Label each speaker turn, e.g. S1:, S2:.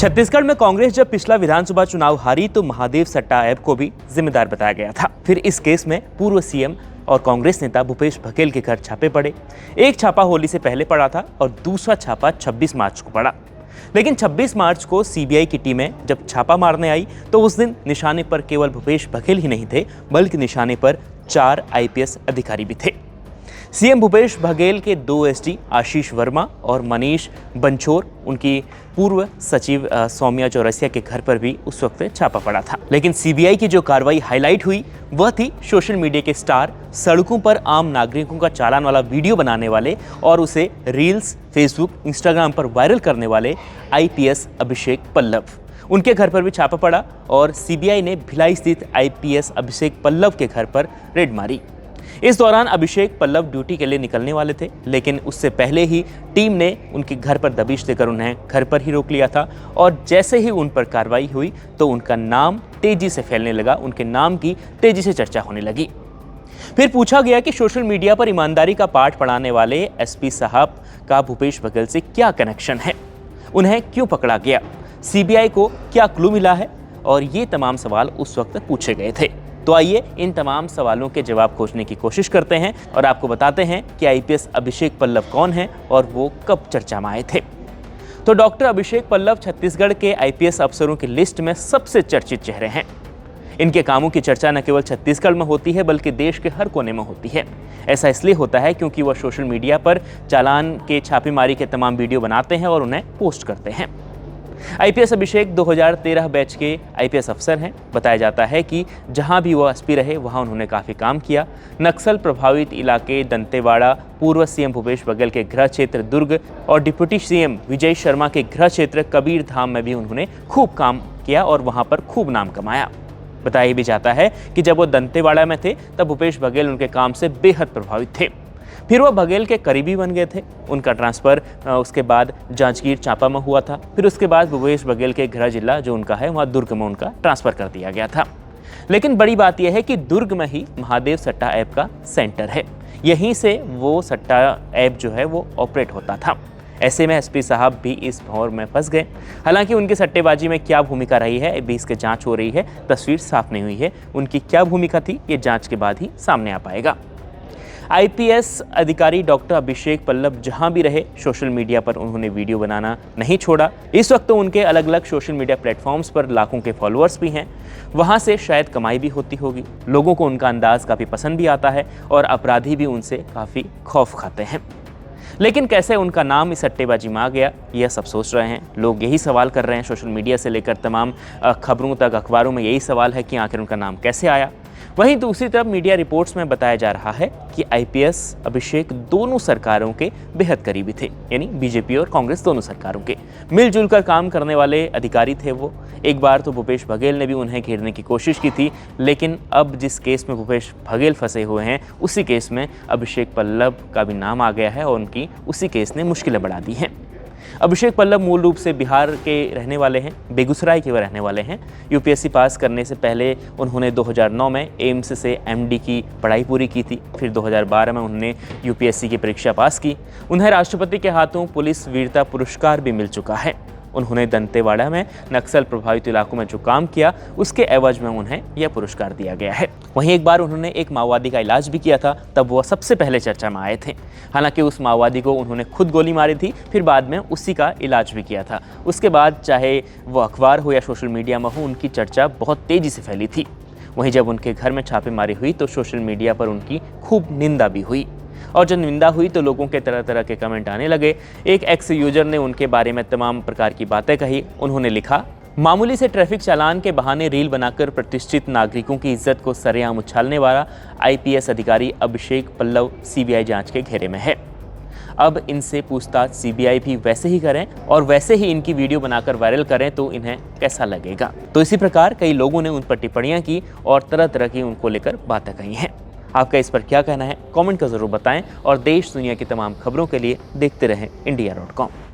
S1: छत्तीसगढ़ में कांग्रेस जब पिछला विधानसभा चुनाव हारी तो महादेव सट्टा ऐप को भी जिम्मेदार बताया गया था। फिर इस केस में पूर्व सीएम और कांग्रेस नेता भूपेश बघेल के घर छापे पड़े। एक छापा होली से पहले पड़ा था और दूसरा छापा 26 मार्च को पड़ा। लेकिन 26 मार्च को सीबीआई की टीमें जब छापा मारने आई तो उस दिन निशाने पर केवल भूपेश बघेल ही नहीं थे, बल्कि निशाने पर 4 आईपीएस अधिकारी भी थे। सीएम भूपेश बघेल के 2 एसडी आशीष वर्मा और मनीष बंछोर, उनकी पूर्व सचिव सौम्या चौरसिया के घर पर भी उस वक्त छापा पड़ा था। लेकिन सीबीआई की जो कार्रवाई हाईलाइट हुई वह थी सोशल मीडिया के स्टार, सड़कों पर आम नागरिकों का चालान वाला वीडियो बनाने वाले और उसे रील्स, फेसबुक, इंस्टाग्राम पर वायरल करने वाले आईपीएस अभिषेक पल्लव। उनके घर पर भी छापा पड़ा और सीबीआई ने भिलाई स्थित आईपीएस अभिषेक पल्लव के घर पर रेड मारी। इस दौरान अभिषेक पल्लव ड्यूटी के लिए निकलने वाले थे, लेकिन उससे पहले ही टीम ने उनके घर पर दबिश देकर उन्हें घर पर ही रोक लिया था। और जैसे ही उन पर कार्रवाई हुई तो उनका नाम तेजी से फैलने लगा, उनके नाम की तेजी से चर्चा होने लगी। फिर पूछा गया कि सोशल मीडिया पर ईमानदारी का पाठ पढ़ाने वाले एसपी साहब का भूपेश बघेल से क्या कनेक्शन है, उन्हें क्यों पकड़ा गया, सीबीआई को क्या क्लू मिला है, और ये तमाम सवाल उस वक्त पूछे गए थे। तो आइए इन तमाम सवालों के जवाब खोजने की कोशिश करते हैं और आपको बताते हैं कि आईपीएस अभिषेक पल्लव कौन है और वो कब चर्चा में आए थे। तो डॉक्टर अभिषेक पल्लव छत्तीसगढ़ के आईपीएस अफसरों की लिस्ट में सबसे चर्चित चेहरे हैं। इनके कामों की चर्चा न केवल छत्तीसगढ़ में होती है बल्कि देश के हर कोने में होती है। ऐसा इसलिए होता है क्योंकि वह सोशल मीडिया पर चालान के छापेमारी के तमाम वीडियो बनाते हैं और उन्हें पोस्ट करते हैं। आईपीएस अभिषेक 2013 बैच के आईपीएस अफसर हैं। बताया जाता है कि जहां भी वो एसपी रहे वहां उन्होंने काफ़ी काम किया। नक्सल प्रभावित इलाके दंतेवाड़ा, पूर्व सीएम भूपेश बघेल के गृह क्षेत्र दुर्ग और डिप्टी सीएम विजय शर्मा के गृह क्षेत्र कबीर धाम में भी उन्होंने खूब काम किया और वहां पर खूब नाम कमाया। बताया भी जाता है कि जब वो दंतेवाड़ा में थे तब भूपेश बघेल उनके काम से बेहद प्रभावित थे। फिर वह बघेल के करीबी बन गए थे। उनका ट्रांसफ़र उसके बाद जांजगीर चांपा में हुआ था। फिर उसके बाद भूपेश बघेल के गृह जिला जो उनका है वहाँ दुर्ग में उनका ट्रांसफ़र कर दिया गया था। लेकिन बड़ी बात यह है कि दुर्ग में ही महादेव सट्टा ऐप का सेंटर है। यहीं से वो सट्टा ऐप जो है वो ऑपरेट होता था। ऐसे में एसपी साहब भी इस भौर में फंस गए। हालांकि उनकी सट्टेबाजी में क्या भूमिका रही है अभी इसकी जांच हो रही है, तस्वीर साफ नहीं हुई है। उनकी क्या भूमिका थी ये जांच के बाद ही सामने आ पाएगा। आईपीएस अधिकारी डॉक्टर अभिषेक पल्लव जहां भी रहे सोशल मीडिया पर उन्होंने वीडियो बनाना नहीं छोड़ा। इस वक्त तो उनके अलग अलग सोशल मीडिया प्लेटफॉर्म्स पर लाखों के फॉलोअर्स भी हैं। वहां से शायद कमाई भी होती होगी। लोगों को उनका अंदाज काफ़ी पसंद भी आता है और अपराधी भी उनसे काफ़ी खौफ खाते हैं। लेकिन कैसे उनका नाम इस सट्टेबाजी में आ गया, यह सब सोच रहे हैं। लोग यही सवाल कर रहे हैं। सोशल मीडिया से लेकर तमाम खबरों तक अखबारों में यही सवाल है कि आखिर उनका नाम कैसे आया। वहीं दूसरी तरफ मीडिया रिपोर्ट्स में बताया जा रहा है कि आईपीएस अभिषेक दोनों सरकारों के बेहद करीबी थे, यानी बीजेपी और कांग्रेस दोनों सरकारों के मिलजुल कर काम करने वाले अधिकारी थे वो। एक बार तो भूपेश बघेल ने भी उन्हें घेरने की कोशिश की थी, लेकिन अब जिस केस में भूपेश बघेल फंसे हुए हैं उसी केस में अभिषेक पल्लव का भी नाम आ गया है और उनकी उसी केस ने मुश्किलें बढ़ा दी हैं। अभिषेक पल्लव मूल रूप से बिहार के रहने वाले हैं, बेगूसराय के वह रहने वाले हैं। यूपीएससी पास करने से पहले उन्होंने 2009 में एम्स से एमडी की पढ़ाई पूरी की थी। फिर 2012 में उन्होंने यूपीएससी की परीक्षा पास की। उन्हें राष्ट्रपति के हाथों पुलिस वीरता पुरस्कार भी मिल चुका है। उन्होंने दंतेवाड़ा में नक्सल प्रभावित इलाकों में जो काम किया उसके एवज में उन्हें यह पुरस्कार दिया गया है। वहीं एक बार उन्होंने एक माओवादी का इलाज भी किया था, तब वह सबसे पहले चर्चा में आए थे। हालांकि उस माओवादी को उन्होंने खुद गोली मारी थी, फिर बाद में उसी का इलाज भी किया था। उसके बाद चाहे वो अखबार हो या सोशल मीडिया में हो, उनकी चर्चा बहुत तेज़ी से फैली थी। वहीं जब उनके घर में छापेमारी हुई तो सोशल मीडिया पर उनकी खूब निंदा भी हुई और जब निंदा हुई तो लोगों के तरह तरह के कमेंट आने लगे। एक एक्स यूजर ने उनके बारे में तमाम प्रकार की बातें कही। उन्होंने लिखा, मामूली से ट्रैफिक चालान के बहाने रील बनाकर प्रतिष्ठित नागरिकों की इज्जत को सरेआम उछालने वाला आईपीएस अधिकारी अभिषेक पल्लव सीबीआई जांच के घेरे में है। अब इनसे पूछताछ सीबीआई भी वैसे ही करें और वैसे ही इनकी वीडियो बनाकर वायरल करें तो इन्हें कैसा लगेगा। तो इसी प्रकार कई लोगों ने उन पर टिप्पणियां की और तरह तरह की उनको लेकर बातें कही हैं। आपका इस पर क्या कहना है, कमेंट कर जरूर बताएं और देश दुनिया की तमाम खबरों के लिए देखते रहें India.com।